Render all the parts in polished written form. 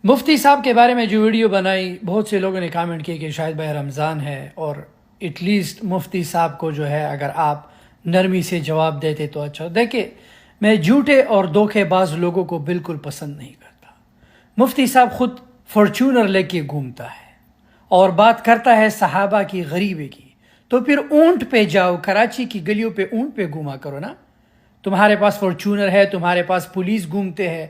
مفتی صاحب کے بارے میں جو ویڈیو بنائی، بہت سے لوگوں نے کامنٹ کیے کہ شاید بھائی رمضان ہے اور ایٹ لیسٹ مفتی صاحب کو جو ہے اگر آپ نرمی سے جواب دیتے تو اچھا. دیکھیں، میں جھوٹے اور دھوکے باز لوگوں کو بالکل پسند نہیں کرتا. مفتی صاحب خود فارچونر لے کے گھومتا ہے اور بات کرتا ہے صحابہ کی غریبی کی، تو پھر اونٹ پہ جاؤ، کراچی کی گلیوں پہ اونٹ پہ گھوما کرو نا. تمہارے پاس فارچونر ہے، تمہارے پاس پولیس گھومتے ہیں،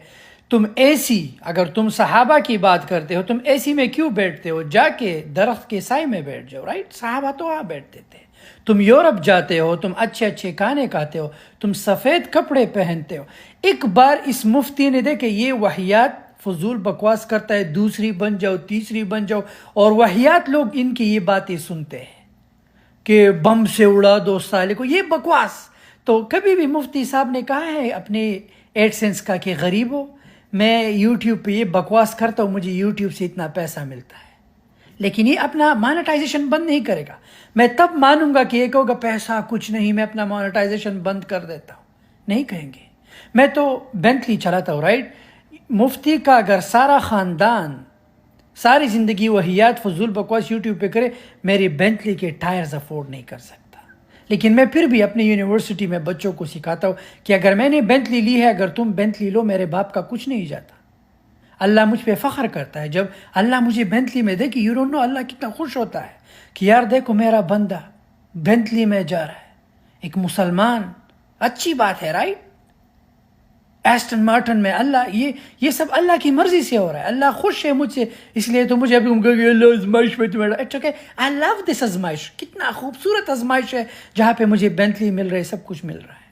تم اے سی، اگر تم صحابہ کی بات کرتے ہو تم اے سی میں کیوں بیٹھتے ہو؟ جا کے درخت کے سائے میں بیٹھ جاؤ. رائٹ، صحابہ تو وہاں بیٹھتے تھے. تم یورپ جاتے ہو، تم اچھے اچھے کھانے کھاتے ہو، تم سفید کپڑے پہنتے ہو. ایک بار اس مفتی نے دیکھے یہ وحیات فضول بکواس کرتا ہے، دوسری بن جاؤ، تیسری بن جاؤ، اور وحیات لوگ ان کی یہ باتیں سنتے ہیں کہ بم سے اڑا دو سالے کو، یہ بکواس. تو کبھی بھی مفتی صاحب نے کہا ہے اپنے ایڈ سینس کا کہ غریب ہو، میں یوٹیوب پہ یہ بکواس کرتا ہوں، مجھے یوٹیوب سے اتنا پیسہ ملتا ہے، لیکن یہ اپنا مانیٹائزیشن بند نہیں کرے گا. میں تب مانوں گا کہ یہ کہوں گا پیسہ کچھ نہیں، میں اپنا مانیٹائزیشن بند کر دیتا ہوں. نہیں کہیں گے. میں تو بینٹلی چلاتا ہوں. رائٹ، مفتی کا اگر سارا خاندان ساری زندگی وحیات فضول بکواس یوٹیوب پہ کرے، میری بینٹلی کے ٹائرز افورڈ نہیں کر سکتا. لیکن میں پھر بھی اپنی یونیورسٹی میں بچوں کو سکھاتا ہوں کہ اگر میں نے بینٹلی لی ہے، اگر تم بینٹلی لو، میرے باپ کا کچھ نہیں جاتا. اللہ مجھ پہ فخر کرتا ہے جب اللہ مجھے بینٹلی میں دے کہ یو ڈونٹ نو اللہ کتنا خوش ہوتا ہے کہ یار دیکھو میرا بندہ بینٹلی میں جا رہا ہے، ایک مسلمان. اچھی بات ہے. رائٹ، ایسٹن مارٹن میں اللہ، یہ سب اللہ کی مرضی سے ہو رہا ہے. اللہ خوش ہے مجھ سے، اس لیے تو مجھے ابھی کہ اللہ آزمائش میں تمہارا اٹس اوکے. آئی لو دس آزمائش. کتنا خوبصورت آزمائش ہے جہاں پہ مجھے بینٹلی مل رہی، سب کچھ مل رہا ہے.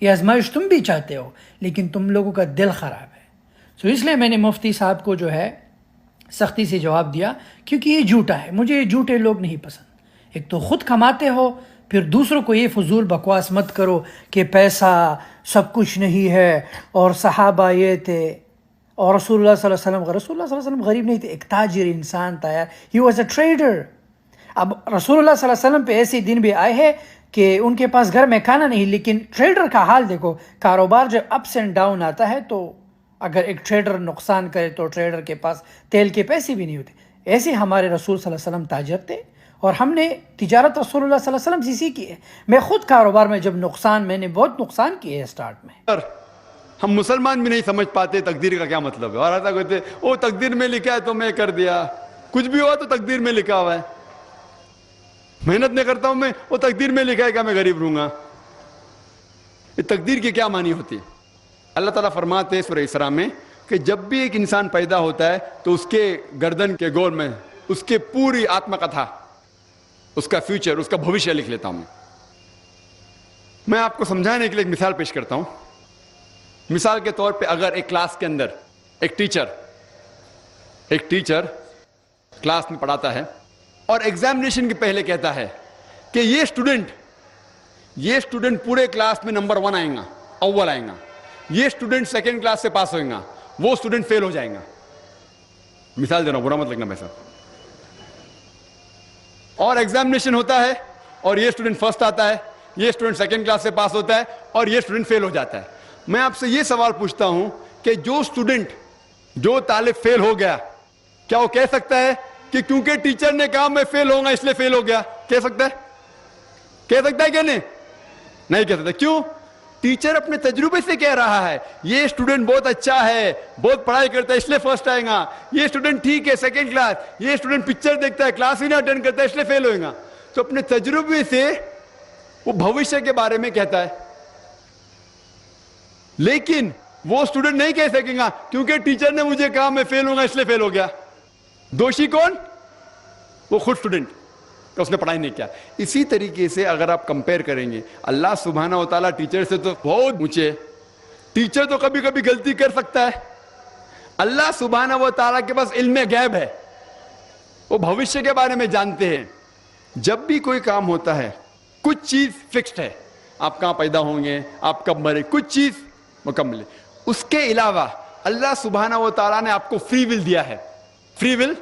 یہ آزمائش تم بھی چاہتے ہو، لیکن تم لوگوں کا دل خراب ہے. سو اس لیے میں نے مفتی صاحب کو جو ہے سختی سے جواب دیا، کیونکہ یہ جھوٹا ہے. مجھے یہ جھوٹے لوگ نہیں پسند. ایک تو خود کماتے ہو، پھر دوسروں کو یہ فضول بکواس مت کرو کہ پیسہ سب کچھ نہیں ہے اور صحابہ یہ تھے اور رسول اللہ صلی اللہ علیہ وسلم. رسول اللہ صلی اللہ علیہ وسلم غریب نہیں تھے، ایک تاجر انسان تھا یار. He was a trader. اب رسول اللہ صلی اللہ علیہ وسلم پہ ایسے دن بھی آئے ہیں کہ ان کے پاس گھر میں کھانا نہیں، لیکن ٹریڈر کا حال دیکھو. کاروبار جب اپس اینڈ ڈاؤن آتا ہے تو اگر ایک ٹریڈر نقصان کرے تو ٹریڈر کے پاس تیل کے پیسے بھی نہیں ہوتے. ایسے ہمارے رسول صلی اللہ علیہ وسلم تاجر تھے اور ہم نے تجارت رسول اللہ صلی اللہ علیہ وسلم سے سیکھی ہے. میں خود کاروبار میں جب میں نے بہت نقصان کیے ہے اسٹارٹ میں. ہم مسلمان بھی نہیں سمجھ پاتے تقدیر کا کیا مطلب ہے، اور ایسا کہتے وہ تقدیر میں لکھا ہے تو میں کر دیا، کچھ بھی ہوا تو تقدیر میں لکھا ہوا ہے. محنت نہیں کرتا ہوں میں، وہ تقدیر میں لکھا ہے کہ میں غریب رہوں گا. یہ تقدیر کی کیا معنی ہوتی ہے؟ اللہ تعالیٰ فرماتے ہیں سورہ اسراء میں کہ جب بھی ایک انسان پیدا ہوتا ہے تو اس کے گردن کے گول میں اس کے پوری آتم کتھا، اس کا فیوچر، اس کا بھوشیہ لکھ لیتا ہوں. میں آپ کو سمجھانے کے لیے ایک مثال پیش کرتا ہوں. مثال کے طور پہ اگر ایک کلاس کے اندر ایک ٹیچر کلاس میں پڑھاتا ہے اور ایگزامینیشن کے پہلے کہتا ہے کہ یہ اسٹوڈنٹ پورے کلاس میں نمبر 1 آئیں گا، اول آئیں گا، یہ اسٹوڈنٹ سیکنڈ کلاس سے پاس ہوئیں گا، وہ اسٹوڈنٹ فیل ہو جائیں گا. مثال دے رہا ہوں، برا مت لگنا ویسا. اور ایگزامینیشن ہوتا ہے اور یہ اسٹوڈنٹ فرسٹ آتا ہے، یہ اسٹوڈنٹ سیکنڈ کلاس سے پاس ہوتا ہے اور یہ اسٹوڈنٹ فیل ہو جاتا ہے. میں آپ سے یہ سوال پوچھتا ہوں کہ جو طالب فیل ہو گیا، کیا وہ کہہ سکتا ہے کہ کیونکہ ٹیچر نے کہا میں فیل ہوں گا اس لیے فیل ہو گیا؟ کہہ سکتا ہے کہ نہیں کہہ سکتا. کیوں؟ ٹیچر اپنے تجربے سے کہہ رہا ہے یہ اسٹوڈنٹ بہت اچھا ہے، بہت پڑھائی کرتا ہے اس لیے فرسٹ آئے گا، یہ اسٹوڈنٹ ٹھیک ہے سیکنڈ کلاس، یہ اسٹوڈنٹ پکچر دیکھتا ہے کلاس ہی نہ اٹینڈ کرتا ہے اس لیے فیل ہوئے گا. تو اپنے تجربے سے وہ بھوشیہ کے بارے میں کہتا ہے. لیکن وہ اسٹوڈنٹ نہیں کہہ سکے گا کیونکہ ٹیچر نے مجھے کہا میں فیل ہوں گا اس لیے فیل ہو گیا. دوشی کون؟ وہ خود اسٹوڈنٹ، اس نے پڑھائی نہیں کیا. اسی طریقے سے اگر آپ کمپیئر کریں گے، اللہ سبحانہ و تعالیٰ ٹیچر سے تو بہت اونچے. ٹیچر تو کبھی کبھی غلطی کر سکتا ہے. اللہ سبحانہ و تعالیٰ کے پاس علم غیب ہے، وہ بھوشیہ کے بارے میں جانتے ہیں. جب بھی کوئی کام ہوتا ہے کچھ چیز فکسڈ ہے، آپ کہاں پیدا ہوں گے، آپ کب مرے، کچھ چیز مکمل ہے. اس کے علاوہ اللہ سبحانہ و تعالیٰ نے آپ کو فری ول دیا ہے. فری ول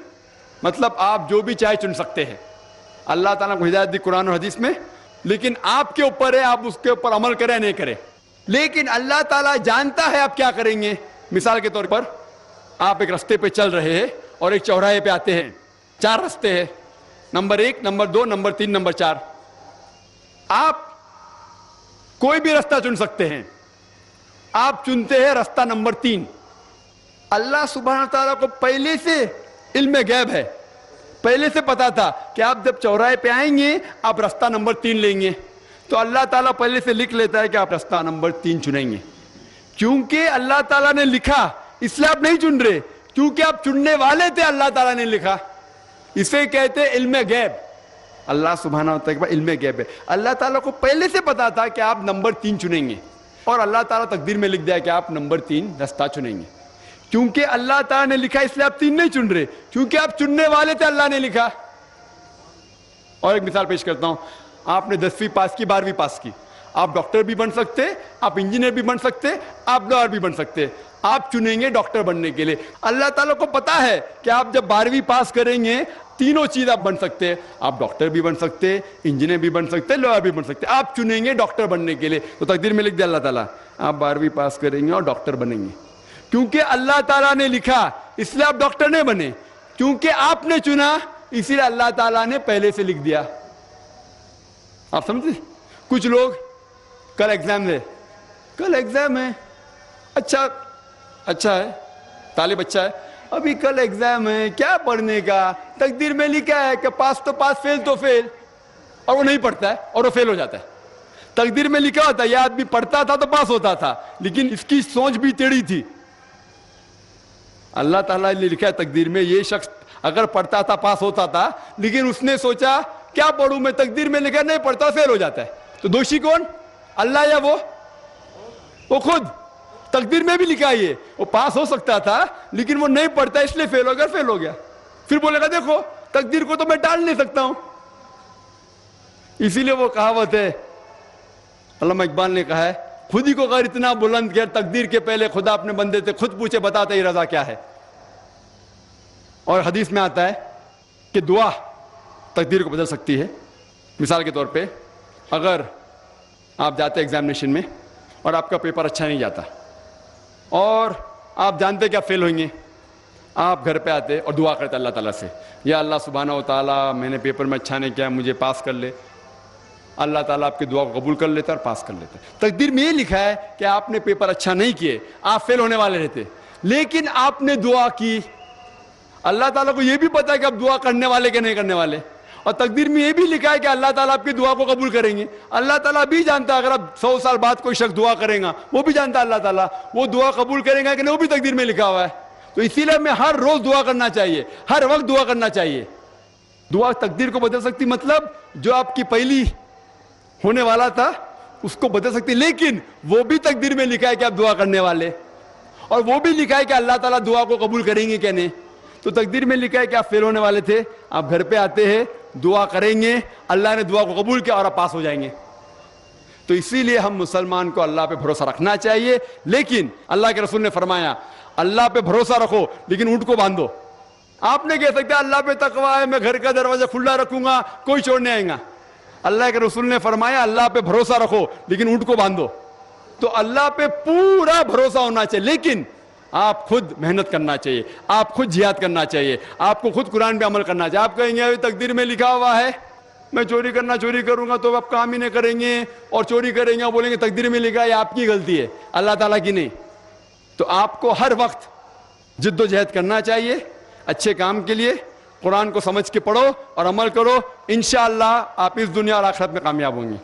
مطلب آپ جو بھی چاہے چن سکتے ہیں. اللہ تعالیٰ کو ہدایت دی قرآن اور حدیث میں، لیکن آپ کے اوپر ہے آپ اس کے اوپر عمل کریں نہیں کریں. لیکن اللہ تعالیٰ جانتا ہے آپ کیا کریں گے. مثال کے طور پر آپ ایک رستے پہ چل رہے ہیں اور ایک چوراہے پہ آتے ہیں, 4 رستے ہیں, نمبر 1, نمبر 2, نمبر 3, نمبر 4. آپ کوئی بھی رستہ چن سکتے ہیں, آپ چنتے ہیں رستہ نمبر 3. اللہ سبحانہ تعالیٰ کو پہلے سے علم غیب ہے, پہلے سے پتا تھا کہ آپ جب چوراہے پہ آئیں گے آپ رستہ نمبر 3 لیں گے, تو اللہ تعالیٰ پہلے سے لکھ لیتا ہے کہ آپ رستہ نمبر 3 چنیں گے. کیونکہ اللہ تعالیٰ نے لکھا اس لیے آپ نہیں چن رہے, کیونکہ آپ چننے والے تھے, اللہ تعالیٰ نے لکھا. اسے کہتے ہیں علم غیب. اللہ سبحانہ و تعالیٰ علم غیب ہے. اللہ تعالیٰ کو پہلے سے پتا تھا کہ آپ نمبر 3 چنیں گے, اور اللہ تعالیٰ تقدیر میں لکھ دیا کہ آپ نمبر 3 رستہ چنیں گے. کیونکہ اللہ تعالیٰ نے لکھا اس لیے آپ 3 نہیں چن رہے, کیونکہ آپ چننے والے تھے, اللہ نے لکھا. اور ایک مثال پیش کرتا ہوں. آپ نے 10ویں پاس کی, 12ویں پاس کی, آپ ڈاکٹر بھی بن سکتے, آپ انجینئر بھی بن سکتے, آپ لائر بھی بن سکتے. آپ چنیں گے ڈاکٹر بننے کے لیے. اللہ تعالیٰ کو پتا ہے کہ آپ جب 12ویں پاس کریں گے تینوں چیز آپ بن سکتے ہیں, آپ ڈاکٹر بھی بن سکتے, انجینئر بھی بن سکتے, لائر بھی بن سکتے. آپ چنیں گے ڈاکٹر بننے کے لیے, تو تقدیر میں لکھ دیا اللہ تعالیٰ آپ 12ویں پاس کریں گے اور ڈاکٹر بنیں گے. کیونکہ اللہ تعالیٰ نے لکھا اس لیے آپ ڈاکٹر نہیں بنے, کیونکہ آپ نے چنا اسی لیے اللہ تعالیٰ نے پہلے سے لکھ دیا. آپ سمجھتے؟ کچھ لوگ کل ایگزام ہے, اچھا ہے, طالب اچھا ہے, ابھی کل ایگزام ہے, کیا پڑھنے کا, تقدیر میں لکھا ہے کہ پاس تو پاس, فیل تو فیل, اور وہ نہیں پڑھتا ہے اور وہ فیل ہو جاتا ہے. تقدیر میں لکھا ہوتا ہے یہ آدمی پڑھتا تھا تو پاس ہوتا تھا, لیکن اس کی سوچ بھی ٹیڑھی تھی. اللہ تعالیٰ نے لکھا ہے تقدیر میں یہ شخص اگر پڑھتا تھا پاس ہوتا تھا, لیکن اس نے سوچا کیا پڑھوں میں, تقدیر میں لکھا نہیں پڑھتا فیل ہو جاتا ہے. تو دوشی کون, اللہ یا وہ خود؟ تقدیر میں بھی لکھا ہے وہ پاس ہو سکتا تھا لیکن وہ نہیں پڑھتا اس لیے فیل ہو گیا. پھر بولے گا دیکھو تقدیر کو تو میں ٹال نہیں سکتا ہوں. اسی لیے وہ کہاوت ہے, علامہ اقبال نے کہا ہے, خود ہی کو غیر اتنا بلند کر, تقدیر کے پہلے خدا اپنے بندے سے خود پوچھے بتاتا ہی رضا کیا ہے. اور حدیث میں آتا ہے کہ دعا تقدیر کو بدل سکتی ہے. مثال کے طور پہ اگر آپ جاتے ایگزامینیشن میں اور آپ کا پیپر اچھا نہیں جاتا اور آپ جانتے کہ آپ فیل ہوئیں گے, آپ گھر پہ آتے اور دعا کرتے اللہ تعالیٰ سے, یا اللہ سبحانہ و تعالیٰ میں نے پیپر میں اچھا نہیں کیا, مجھے پاس کر لے. اللہ تعالیٰ آپ کی دعا کو قبول کر لیتا اور پاس کر لیتا. تقدیر میں یہ لکھا ہے کہ آپ نے پیپر اچھا نہیں کیے, آپ فیل ہونے والے رہتے, لیکن آپ نے دعا کی. اللہ تعالیٰ کو یہ بھی پتا ہے کہ آپ دعا کرنے والے کہ نہیں کرنے والے, اور تقدیر میں یہ بھی لکھا ہے کہ اللہ تعالیٰ آپ کی دعا کو قبول کریں گے. اللہ تعالیٰ بھی جانتا ہے اگر آپ 100 سال بعد کوئی شخص دعا کرے گا, وہ بھی جانتا ہے اللہ تعالیٰ وہ دعا قبول کرے گا کہ نہیں, وہ بھی تقدیر میں لکھا ہوا ہے. تو اسی لیے ہمیں ہر روز دعا کرنا چاہیے, ہر وقت دعا کرنا چاہیے. دعا تقدیر کو بدل سکتی, مطلب جو آپ کی پہلی ہونے والا تھا اس کو بدل سکتی, لیکن وہ بھی تقدیر میں لکھا ہے کہ آپ دعا کرنے والے, اور وہ بھی لکھا ہے کہ اللہ تعالیٰ دعا کو قبول کریں گے کہ نہیں. تو تقدیر میں لکھا ہے کہ آپ فیل ہونے والے تھے, آپ گھر پہ آتے ہیں, دعا کریں گے, اللہ نے دعا کو قبول کیا اور آپ پاس ہو جائیں گے. تو اسی لیے ہم مسلمان کو اللہ پہ بھروسہ رکھنا چاہیے. لیکن اللہ کے رسول نے فرمایا اللہ پہ بھروسہ رکھو لیکن اونٹ کو باندھو. آپ نہیں کہہ سکتے اللہ پہ تقویٰ ہے, میں گھر کا دروازہ کھلا رکھوں گا, کوئی چھوڑنے آئے گا. اللہ کے رسول نے فرمایا اللہ پہ بھروسہ رکھو لیکن اونٹ کو باندھو. تو اللہ پہ پورا بھروسہ ہونا چاہیے, لیکن آپ خود محنت کرنا چاہیے, آپ خود جہاد کرنا چاہیے, آپ کو خود قرآن پہ عمل کرنا چاہیے. آپ کہیں گے تقدیر میں لکھا ہوا ہے میں چوری کروں گا, تو آپ کام ہی نہیں کریں گے, اور چوری کریں گے اور بولیں گے تقدیر میں لکھا ہے, آپ کی غلطی ہے, اللہ تعالیٰ کی نہیں. تو آپ کو ہر وقت جد و جہد کرنا چاہیے اچھے کام کے لیے. قرآن کو سمجھ کے پڑھو اور عمل کرو, انشاءاللہ آپ اس دنیا اور آخرت میں کامیاب ہوں گے.